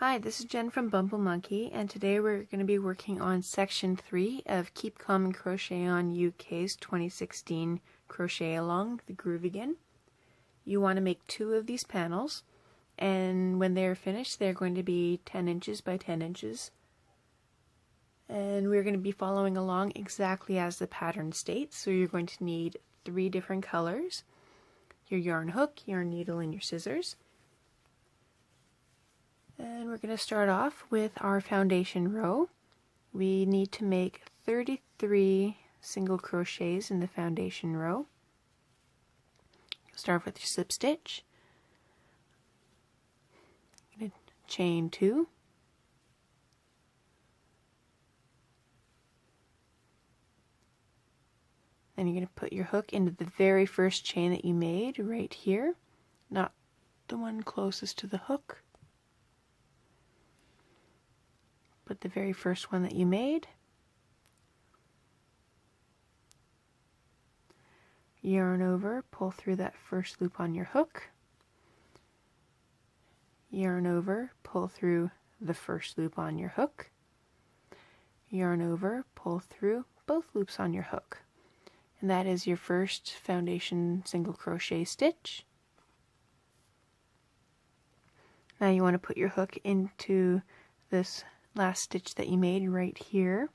Hi, this is Jen from Bumble Monkey, and today we're going to be working on section 3 of Keep Calm and Crochet-on UK's 2016 Crochet-a-long, the Groovyghan. You want to make 2 of these panels, and when they're finished, they're going to be 10 inches by 10 inches. And we're going to be following along exactly as the pattern states, so you're going to need 3 different colors, your yarn hook, yarn needle, and your scissors. And we're going to start off with our foundation row. We need to make 33 single crochets in the foundation row. Start with your slip stitch. You're going to chain 2. Then you're going to put your hook into the very first chain that you made right here, not the one closest to the hook, but the very first one that you made. Yarn over, pull through that first loop on your hook. Yarn over, pull through the first loop on your hook. Yarn over, pull through both loops on your hook. And that is your first foundation single crochet stitch. Now you want to put your hook into this last stitch that you made right here.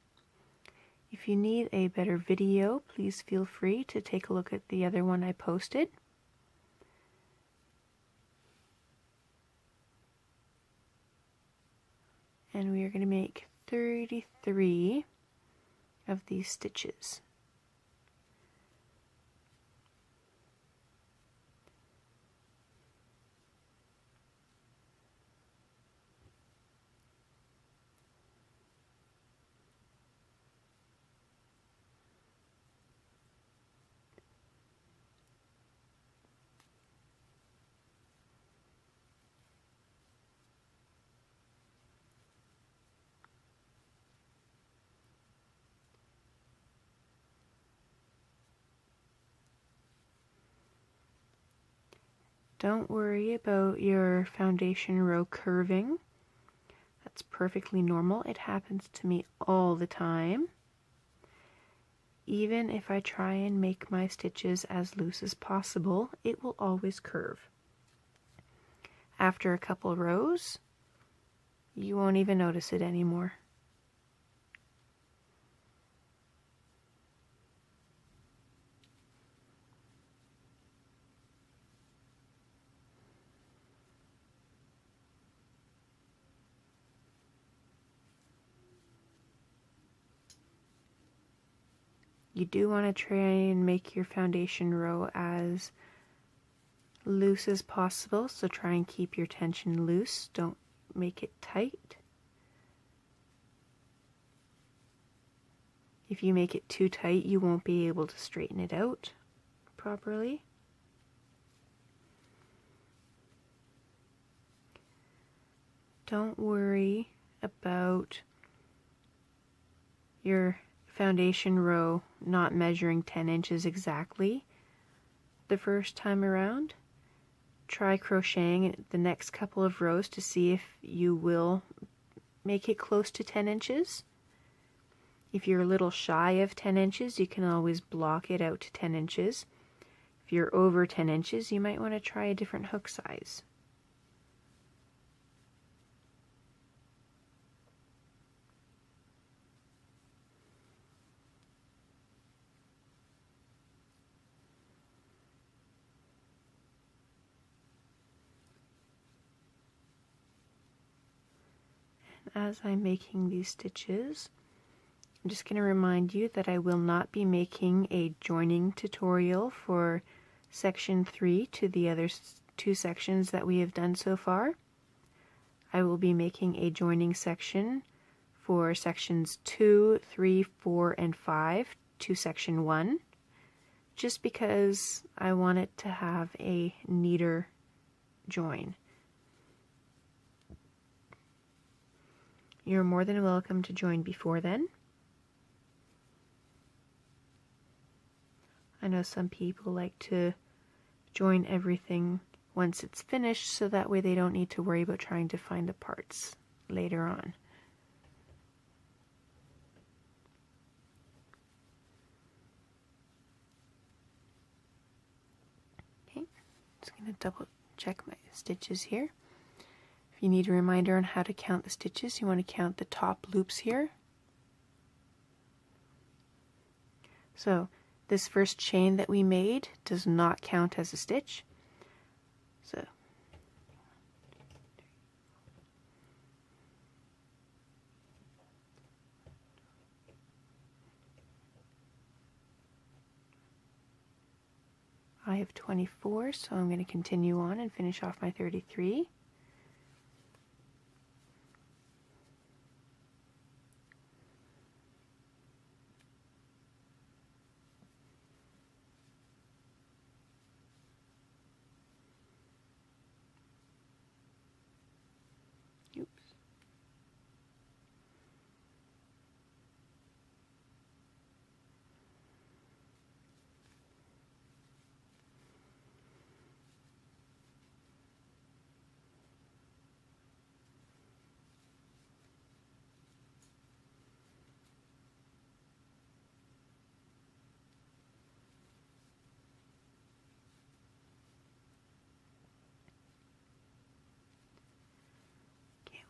If you need a better video, please feel free to take a look at the other one I posted. And we are going to make 33 of these stitches. Don't worry about your foundation row curving. That's perfectly normal. It happens to me all the time. Even if I try and make my stitches as loose as possible, it will always curve. After a couple rows, you won't even notice it anymore. You do want to try and make your foundation row as loose as possible, so try and keep your tension loose. Don't make it tight. If you make it too tight, you won't be able to straighten it out properly. Don't worry about your foundation row not measuring 10 inches exactly the first time around. Try crocheting the next couple of rows to see if you will make it close to 10 inches. If you're a little shy of 10 inches, you can always block it out to 10 inches. If you're over 10 inches, you might want to try a different hook size. As I'm making these stitches, I'm just going to remind you that I will not be making a joining tutorial for section 3 to the other 2 sections that we have done so far. I will be making a joining section for sections 2, 3, 4, and 5 to section 1, just because I want it to have a neater join. You're more than welcome to join before then. I know some people like to join everything once it's finished, so that way they don't need to worry about trying to find the parts later on. Okay, just going to double check my stitches here. If you need a reminder on how to count the stitches, you want to count the top loops here. So this first chain that we made does not count as a stitch. So I have 24, so I'm going to continue on and finish off my 33.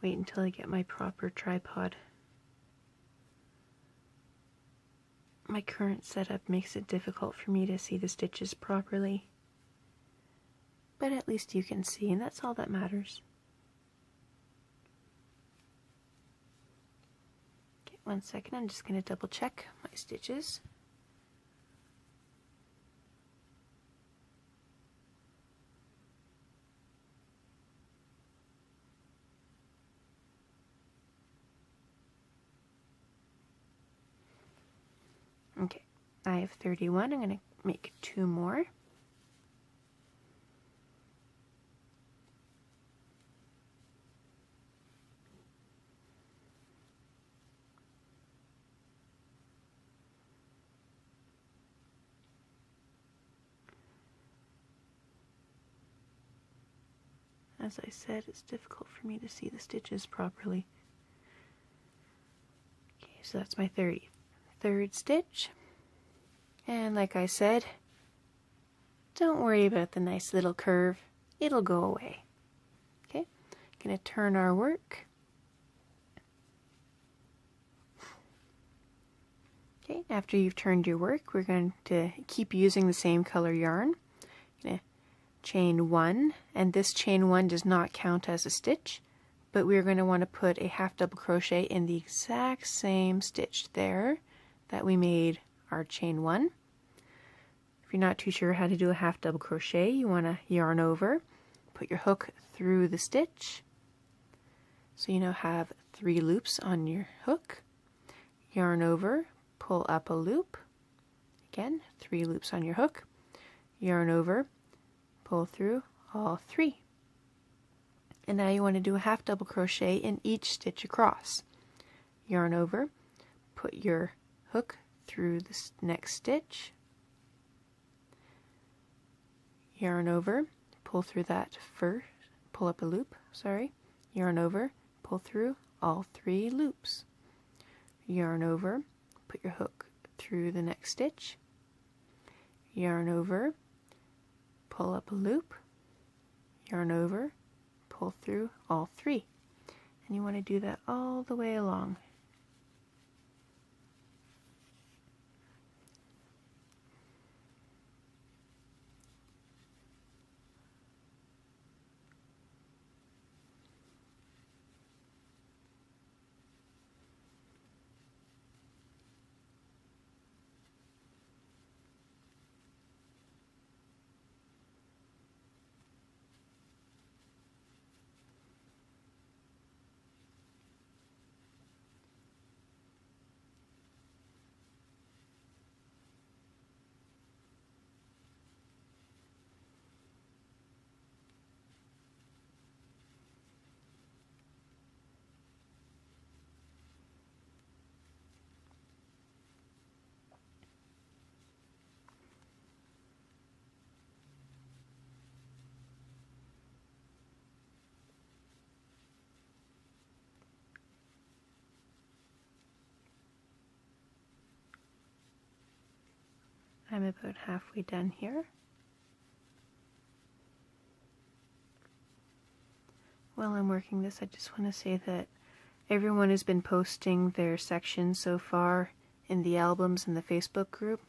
Wait until I get my proper tripod. My current setup makes it difficult for me to see the stitches properly. But at least you can see, and that's all that matters. Okay, 1 second, I'm just going to double check my stitches. Okay, I have 31. I'm going to make 2 more. As I said, it's difficult for me to see the stitches properly. Okay, so that's my 33rd stitch. And like I said, don't worry about the nice little curve. It'll go away. Okay, gonna turn our work. Okay, after you've turned your work, we're going to keep using the same color yarn. Gonna chain 1, and this chain 1 does not count as a stitch, but we're going to want to put a half double crochet in the exact same stitch there that we made our chain 1. If you're not too sure how to do a half double crochet, you want to yarn over, put your hook through the stitch, so you now have 3 loops on your hook, yarn over, pull up a loop, again 3 loops on your hook, yarn over, pull through all 3. And now you want to do a half double crochet in each stitch across. Yarn over, put your hook through the next stitch, yarn over, pull through that first, pull up a loop, yarn over, pull through all 3 loops, yarn over, put your hook through the next stitch, yarn over, pull up a loop, yarn over, pull through all 3. And you want to do that all the way along. I'm about halfway done here. While I'm working this, I just want to say that everyone has been posting their sections so far in the albums in the Facebook group.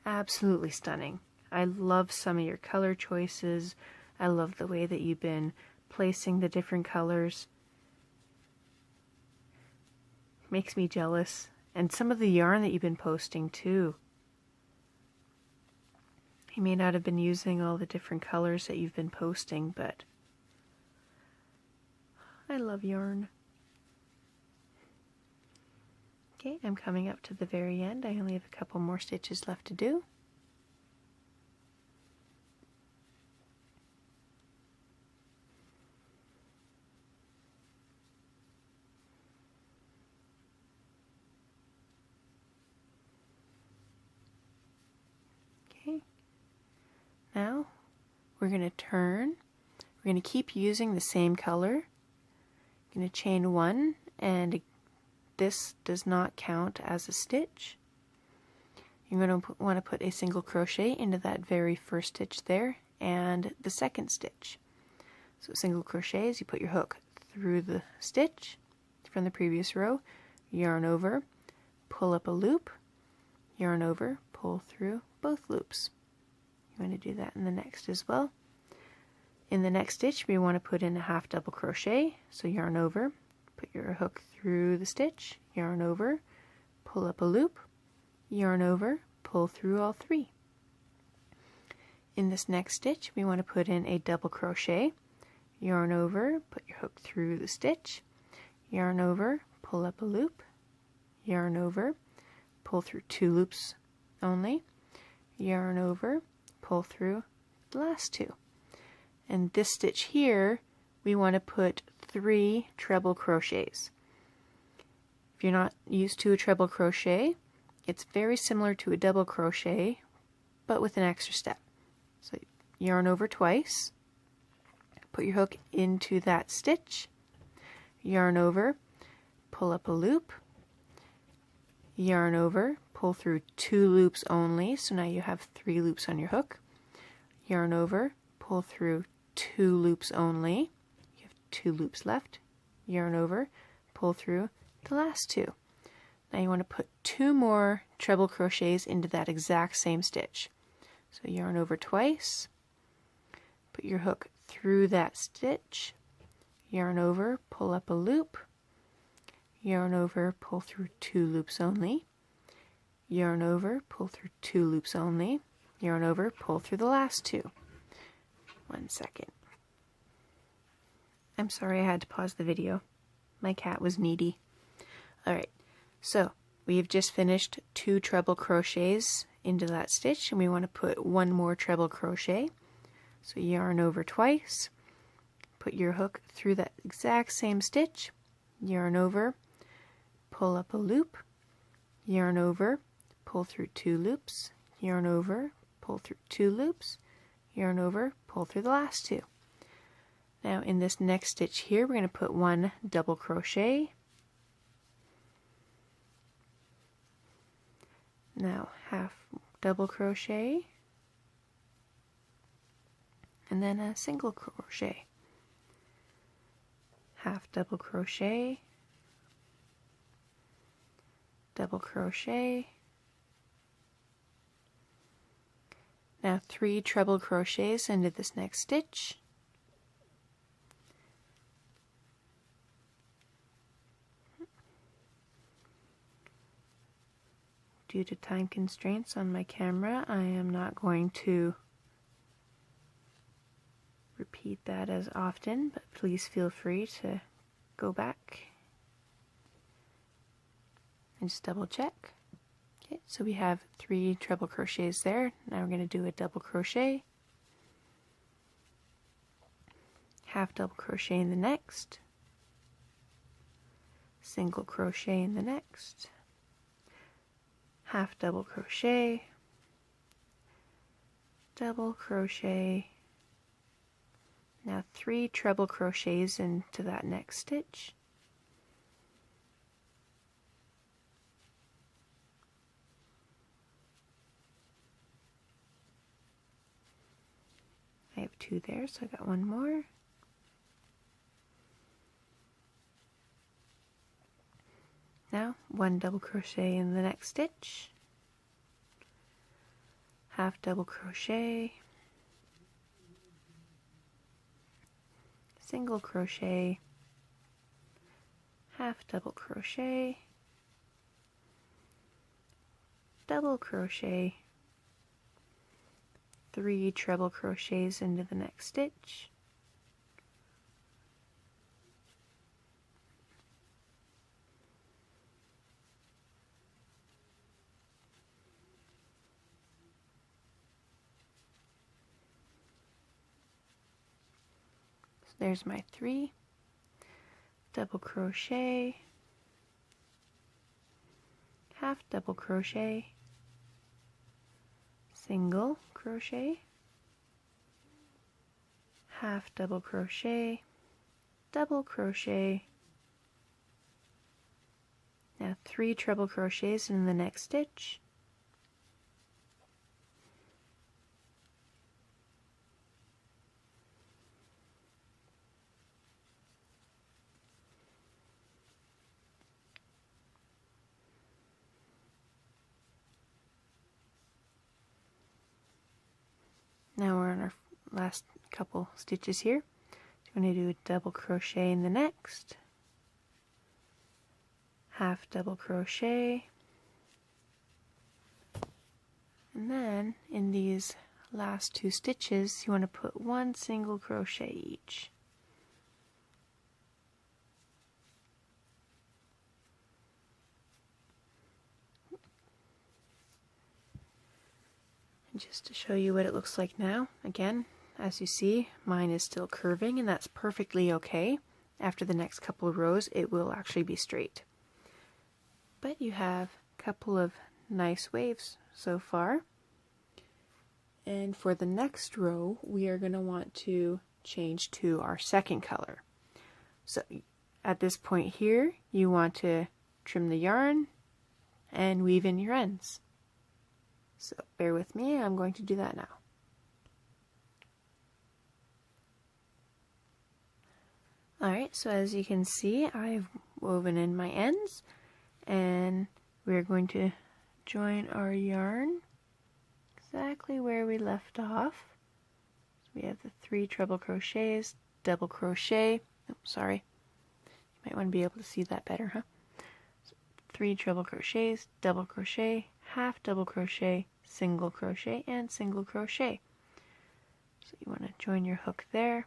Absolutely stunning. I love some of your color choices. I love the way that you've been placing the different colors. Makes me jealous. And some of the yarn that you've been posting too. You may not have been using all the different colors that you've been posting, but I love yarn. Okay, I'm coming up to the very end. I only have a couple more stitches left to do. Okay, now we're going to turn. We're going to keep using the same color. I'm going to chain one, and this does not count as a stitch. You're going to want to put a single crochet into that very first stitch there and the second stitch. So single crochets, you put your hook through the stitch from the previous row, yarn over, pull up a loop, yarn over, pull through both loops. You want to do that in the next as well. In the next stitch, we want to put in a half double crochet, so yarn over, put your hook through the stitch, yarn over, pull up a loop, yarn over, pull through all three. In this next stitch, we want to put in a double crochet, yarn over, put your hook through the stitch, yarn over, pull up a loop, yarn over, pull through two loops only, yarn over, pull through the last two. And this stitch here, we want to put 3 treble crochets. If you're not used to a treble crochet, it's very similar to a double crochet, but with an extra step. So yarn over twice, put your hook into that stitch, yarn over, pull up a loop, yarn over, pull through 2 loops only, so now you have 3 loops on your hook, yarn over, pull through 2 loops only, you have 2 loops left, yarn over, pull through the last 2. Now you want to put 2 more treble crochets into that exact same stitch. So yarn over twice, put your hook through that stitch, yarn over, pull up a loop, yarn over, pull through 2 loops only, yarn over, pull through 2 loops only, yarn over, pull through the last 2. 1 second. I'm sorry I had to pause the video. My cat was needy. Alright, so we've just finished 2 treble crochets into that stitch, and we want to put 1 more treble crochet. So yarn over twice, put your hook through that exact same stitch, yarn over, pull up a loop, yarn over, pull through 2 loops, yarn over, pull through 2 loops, yarn over, pull through the last 2. Now in this next stitch here, we're going to put 1 double crochet. Now half double crochet, and then a single crochet, half double crochet, double crochet. Now 3 treble crochets into this next stitch. Due to time constraints on my camera, I am not going to repeat that as often, but please feel free to go back and just double check. Okay, so we have 3 treble crochets there. Now we're going to do a double crochet, half double crochet in the next, single crochet in the next, half double crochet, double crochet. Now 3 treble crochets into that next stitch. I have 2 there, so I got 1 more. Now 1 double crochet in the next stitch, half double crochet, single crochet, half double crochet, double crochet, 3 treble crochets into the next stitch, so there's my 3, double crochet, half double crochet, single crochet, half double crochet, double crochet, now 3 treble crochets in the next stitch, now we're on our last couple stitches here. I'm going to do a double crochet in the next, half double crochet, and then in these last 2 stitches you want to put 1 single crochet each. And just to show you what it looks like now, again, as you see, mine is still curving, and that's perfectly okay. After the next couple of rows, it will actually be straight. But you have a couple of nice waves so far. And for the next row, we are going to want to change to our second color. So at this point here, you want to trim the yarn and weave in your ends. So bear with me, I'm going to do that now. Alright, so as you can see, I've woven in my ends, and we're going to join our yarn exactly where we left off. So we have the 3 treble crochets, double crochet, oh, sorry, you might want to be able to see that better, huh? So 3 treble crochets, double crochet, half double crochet, single crochet, and single crochet. So you want to join your hook there.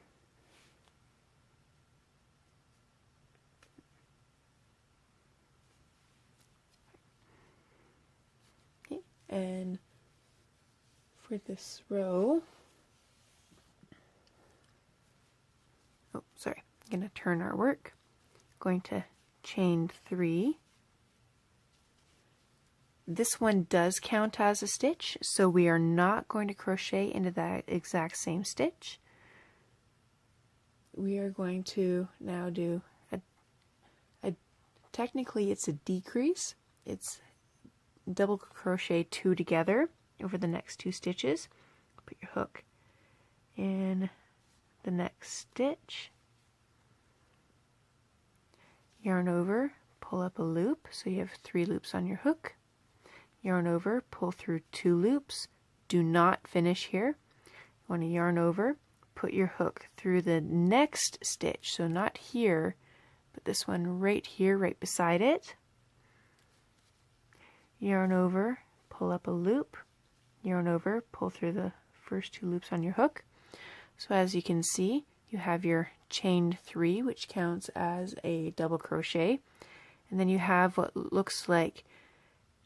And for this row, oh, sorry, I'm going to turn our work. Going to chain 3. This one does count as a stitch, so we are not going to crochet into that exact same stitch. We are going to now do technically it's a decrease. It's double crochet 2 together over the next 2 stitches. Put your hook in the next stitch, yarn over, pull up a loop, so you have 3 loops on your hook, yarn over, pull through 2 loops, do not finish here. You want to yarn over, put your hook through the next stitch, so not here, but this one right here, right beside it. Yarn over, pull up a loop, yarn over, pull through the first 2 loops on your hook. So as you can see, you have your chained 3, which counts as a double crochet, and then you have what looks like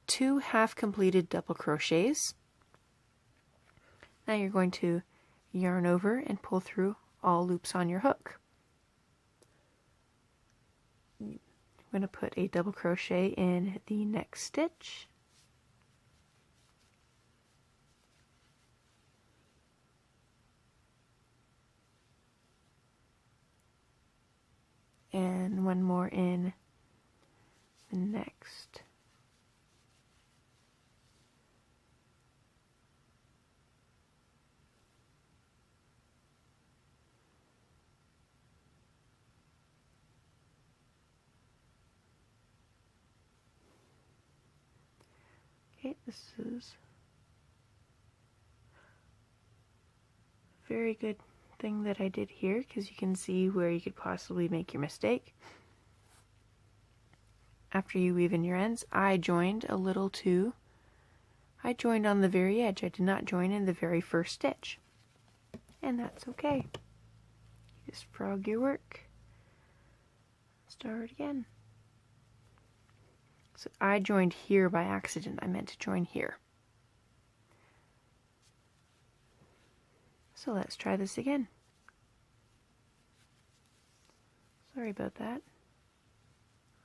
2 half completed double crochets. Now you're going to yarn over and pull through all loops on your hook. I'm going to put a double crochet in the next stitch, and 1 more in the next. This is a very good thing that I did here, because you can see where you could possibly make your mistake. After you weave in your ends, I joined a little too. I joined on the very edge. I did not join in the very first stitch. And that's okay. You just frog your work. Start again. So I joined here by accident. I meant to join here. So let's try this again. Sorry about that.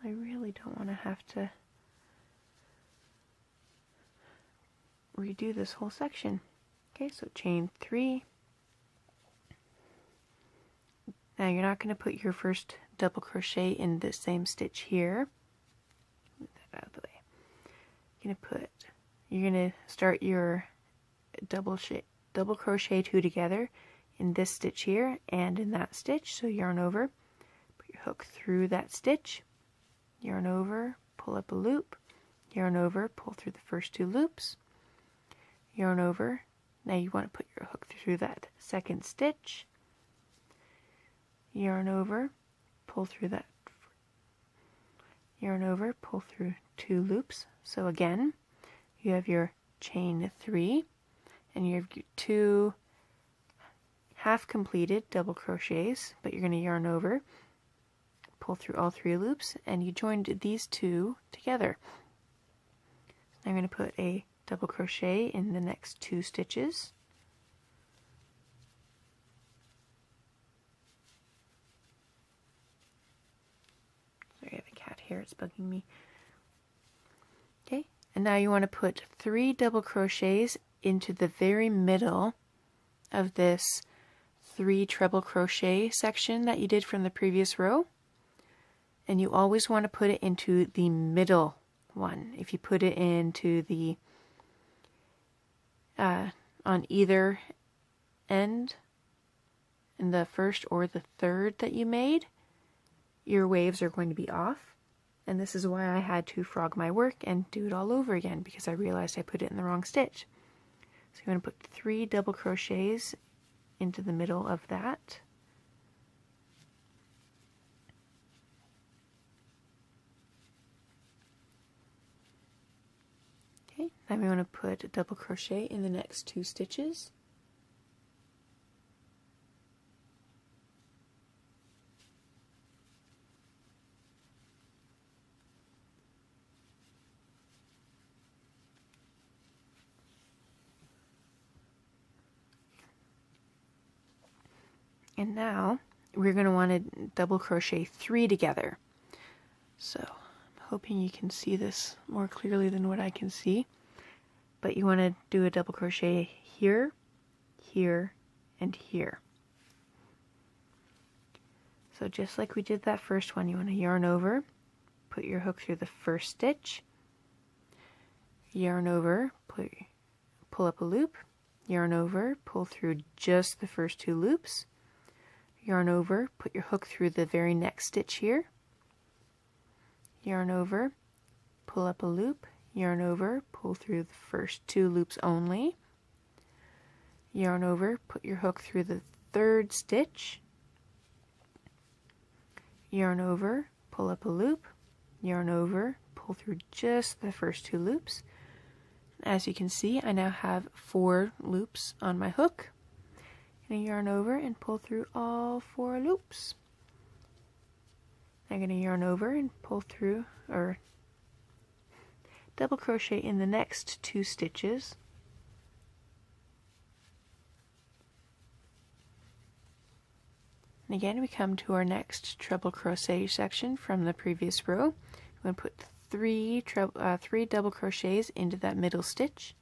I really don't want to have to redo this whole section. Okay, so chain 3. Now you're not going to put your first double crochet in the same stitch here. Move that out of the way. You're going to start your double crochet 2 together in this stitch here and in that stitch. So yarn over, put your hook through that stitch, yarn over, pull up a loop, yarn over, pull through the first 2 loops, yarn over. Now you want to put your hook through that second stitch, yarn over, pull through that, yarn over, pull through 2 loops. So again, you have your chain 3 and you have your 2 half completed double crochets, but you're going to yarn over, pull through all 3 loops, and you joined these 2 together. I'm going to put a double crochet in the next 2 stitches. Sorry, I have a cat here, it's bugging me. Okay, and now you want to put 3 double crochets into the very middle of this 3 treble crochet section that you did from the previous row. And you always want to put it into the middle one. If you put it into the on either end, in the first or the third that you made, your waves are going to be off. And this is why I had to frog my work and do it all over again, because I realized I put it in the wrong stitch. So you're going to put 3 double crochets into the middle of that. Okay, then we want to put a double crochet in the next 2 stitches. And now we're going to want to double crochet 3 together. So I'm hoping you can see this more clearly than what I can see. But you want to do a double crochet here, here, and here. So just like we did that first one, you want to yarn over, put your hook through the first stitch, yarn over, pull up a loop, yarn over, pull through just the first 2 loops, yarn over, put your hook through the very next stitch here, yarn over, pull up a loop, yarn over, pull through the first 2 loops only, yarn over, put your hook through the third stitch, yarn over, pull up a loop, yarn over, pull through just the first 2 loops. As you can see, I now have 4 loops on my hook. And yarn over and pull through all 4 loops. I'm going to yarn over and pull through, or double crochet in the next 2 stitches. And again, we come to our next treble crochet section from the previous row. I'm going to put 3 double crochets into that middle stitch.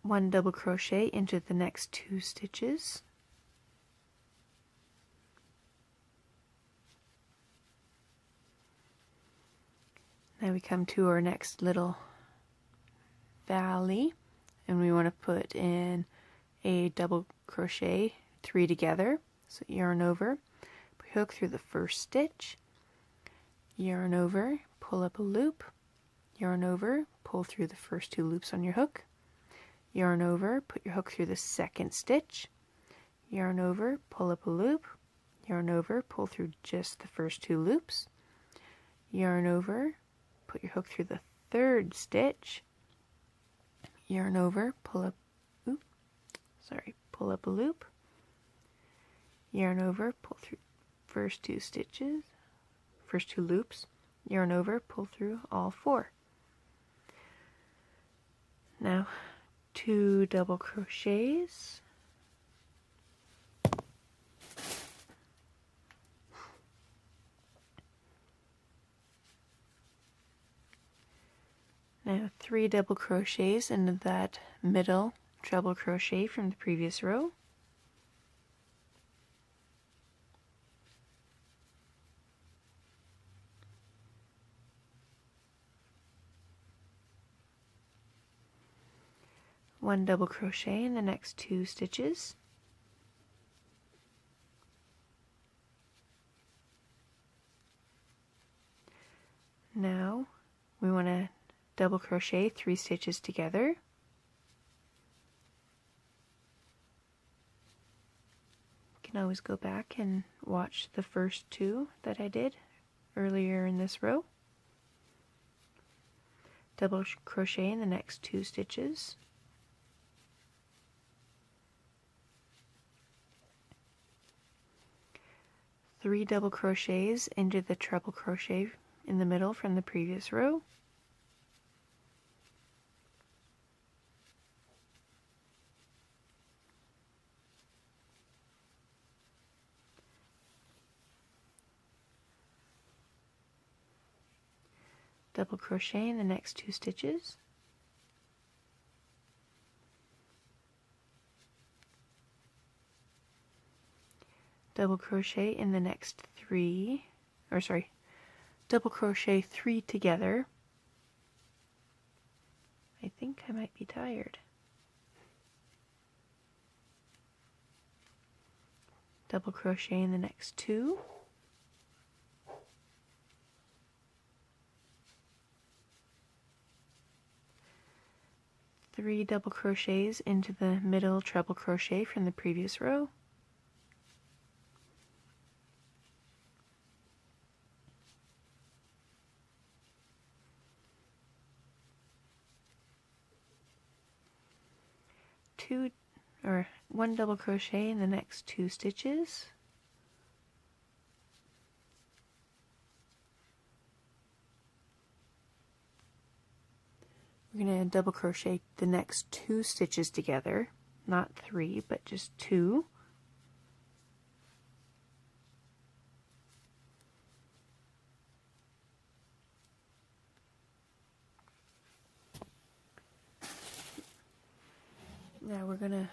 One double crochet into the next 2 stitches. Now we come to our next little valley and we want to put in a double crochet 3 together. So yarn over, put your hook through the first stitch, yarn over, pull up a loop, yarn over, pull through the first 2 loops on your hook, yarn over, put your hook through the second stitch, yarn over, pull up a loop, yarn over, pull through just the first 2 loops, yarn over, put your hook through the third stitch, yarn over, pull up a loop, yarn over, pull through first 2 stitches, first 2 loops, yarn over, pull through all 4. Now 2 double crochets, now 3 double crochets into that middle treble crochet from the previous row. One double crochet in the next 2 stitches. Now we want to double crochet 3 stitches together. You can always go back and watch the first 2 that I did earlier in this row. Double crochet in the next 2 stitches. Three double crochets into the treble crochet in the middle from the previous row. Double crochet in the next 2 stitches. Double crochet in the next 3, double crochet 3 together. I think I might be tired. Double crochet in the next 2. Three double crochets into the middle treble crochet from the previous row. One double crochet in the next 2 stitches. We're going to double crochet the next 2 stitches together, not 3, but just 2. Now we're going to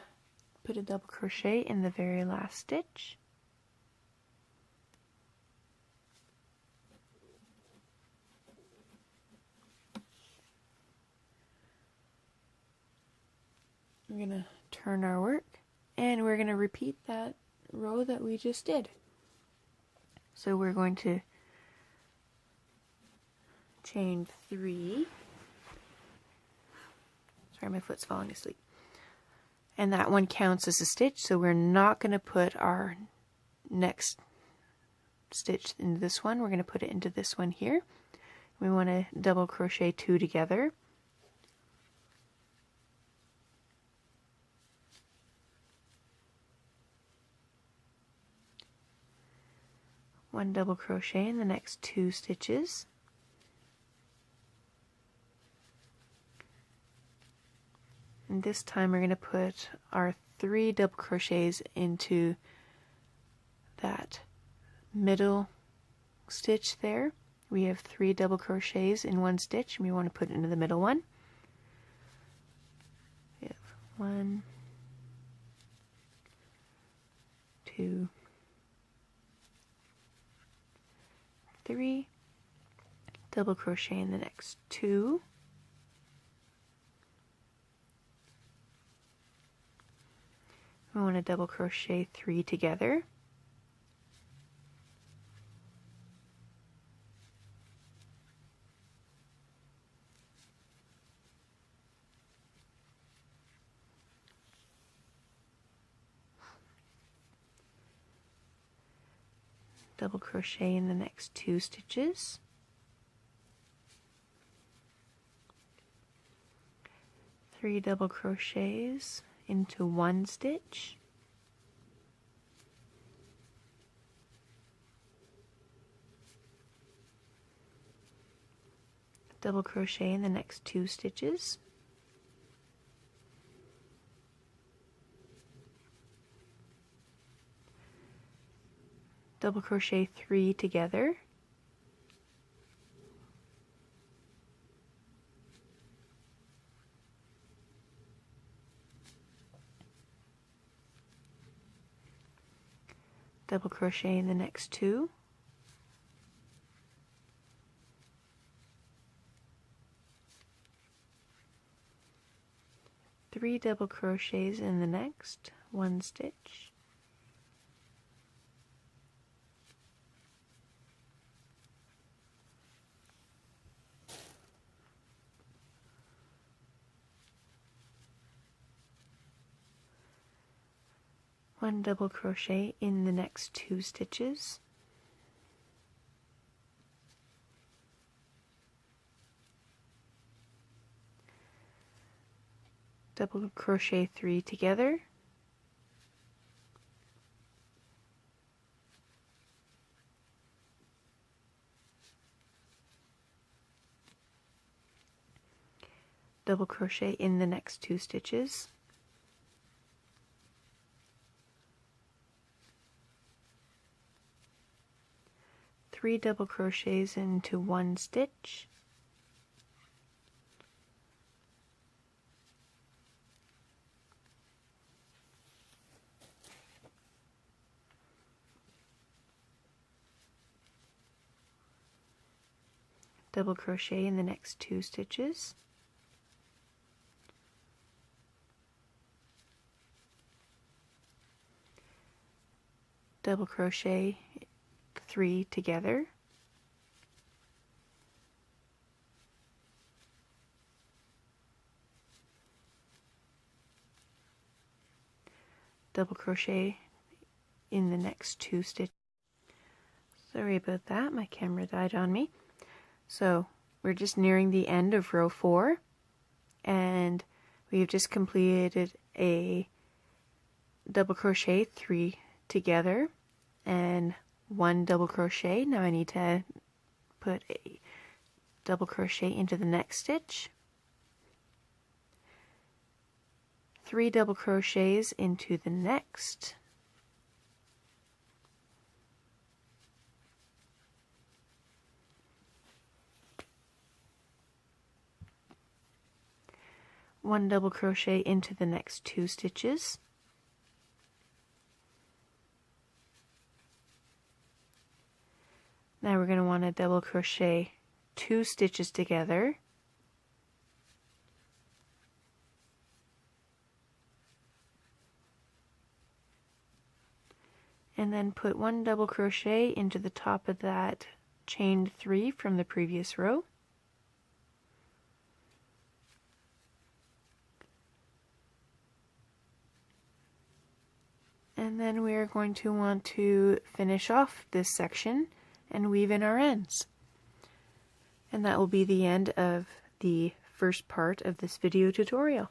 put a double crochet in the very last stitch. We're going to turn our work, and we're going to repeat that row that we just did. So we're going to chain 3. Sorry, my foot's falling asleep. And that one counts as a stitch, so we're not going to put our next stitch into this one. We're going to put it into this one here. We want to double crochet 2 together. One double crochet in the next 2 stitches. And this time we're going to put our 3 double crochets into that middle stitch there. We have 3 double crochets in 1 stitch, and we want to put it into the middle one. We have 1, 2, 3, double crochet in the next 2, We want to double crochet 3 together. Double crochet in the next 2 stitches. Three double crochets into 1 stitch. Double crochet in the next 2 stitches. Double crochet 3 together. Double crochet in the next 2. Three double crochets in the next 1 stitch. One double crochet in the next 2 stitches. Double crochet 3 together. Double crochet in the next 2 stitches. Three double crochets into 1 stitch. Double crochet in the next 2 stitches. Double crochet 3 together. Double crochet in the next 2 stitches. Sorry about that, my camera died on me. So we're just nearing the end of row 4, and we've just completed a double crochet 3 together and 1 double crochet. Now I need to put a double crochet into the next stitch, 3 double crochets into the next, one double crochet into the next 2 stitches, now we're going to want to double crochet 2 stitches together, and then put 1 double crochet into the top of that chained 3 from the previous row. And then we are going to want to finish off this section and weave in our ends. And that will be the end of the first part of this video tutorial.